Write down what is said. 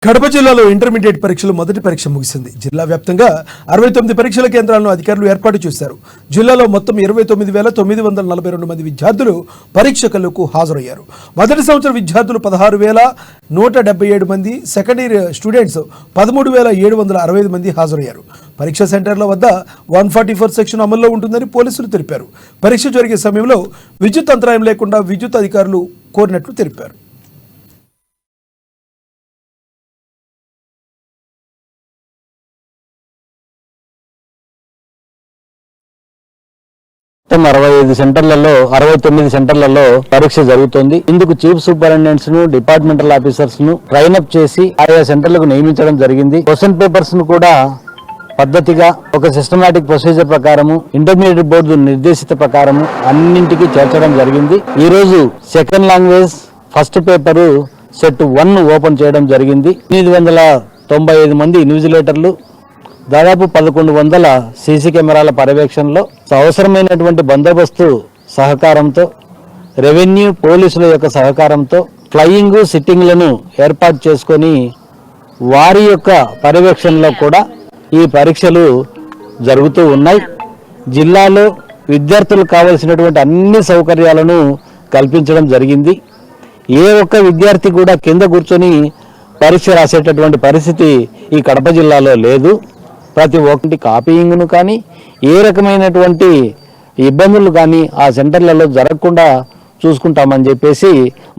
కడప జిల్లాలో ఇంటర్మీడియట్ పరీక్షలు మొదటి పరీక్ష ముగిసింది. జిల్లా వ్యాప్తంగా 69 పరీక్షల కేంద్రాలను అధికారులు ఏర్పాటు చేశారు. జిల్లాలో మొత్తం 29,942 మంది విద్యార్థులు పరీక్షలకు హాజరయ్యారు. మొదటి సంవత్సరం విద్యార్థులు 16,177 మంది, సెకండ్ ఇయర్ స్టూడెంట్స్ 13,765 మంది హాజరయ్యారు. పరీక్ష సెంటర్ల వద్ద 144 సెక్షన్ అమల్లో ఉంటుందని పోలీసులు తెలిపారు. పరీక్ష జరిగే సమయంలో విద్యుత్ అంతరాయం లేకుండా విద్యుత్ అధికారులు కోరినట్లు తెలిపారు. మొత్తం 65 సెంటర్లలో 69 సెంటర్లలో పరీక్ష జరుగుతోంది. ఇందుకు చీఫ్ సూపరింటెండెంట్స్ ను, డిపార్ట్మెంటల్ ఆఫీసర్స్ ను ట్రైన్ అప్ చేసి ఆయా సెంటర్లకు నియమించడం జరిగింది. క్వశ్చన్ పేపర్స్ ను కూడా పద్ధతిగా ఒక సిస్టమాటిక్ ప్రొసీజర్ ప్రకారము ఇంటర్మీడియట్ బోర్డు నిర్దేశిత ప్రకారము అన్నింటికి చేర్చడం జరిగింది. ఈ రోజు second language first paper set 1 open చేయడం జరిగింది. 895 మంది ఇన్విజిలేటర్లు, దాదాపు 1100 సీసీ కెమెరాల పర్యవేక్షణలో అవసరమైనటువంటి బందోబస్తు సహకారంతో, రెవెన్యూ పోలీసుల యొక్క సహకారంతో ఫ్లయింగ్ సిట్టింగ్లను ఏర్పాటు చేసుకొని వారి యొక్క పర్యవేక్షణలో కూడా ఈ పరీక్షలు జరుగుతూ ఉన్నాయి. జిల్లాలో విద్యార్థులకు కావలసినటువంటి అన్ని సౌకర్యాలను కల్పించడం జరిగింది. ఏ ఒక్క విద్యార్థి కూడా కింద కూర్చొని పరీక్ష రాసేటటువంటి పరిస్థితి ఈ కడప జిల్లాలో లేదు. ప్రతి ఒక్కటి కాపీయింగ్ను కానీ ఏ రకమైనటువంటి ఇబ్బందులు కానీ ఆ సెంటర్లలో జరగకుండా చూసుకుంటామని చెప్పేసి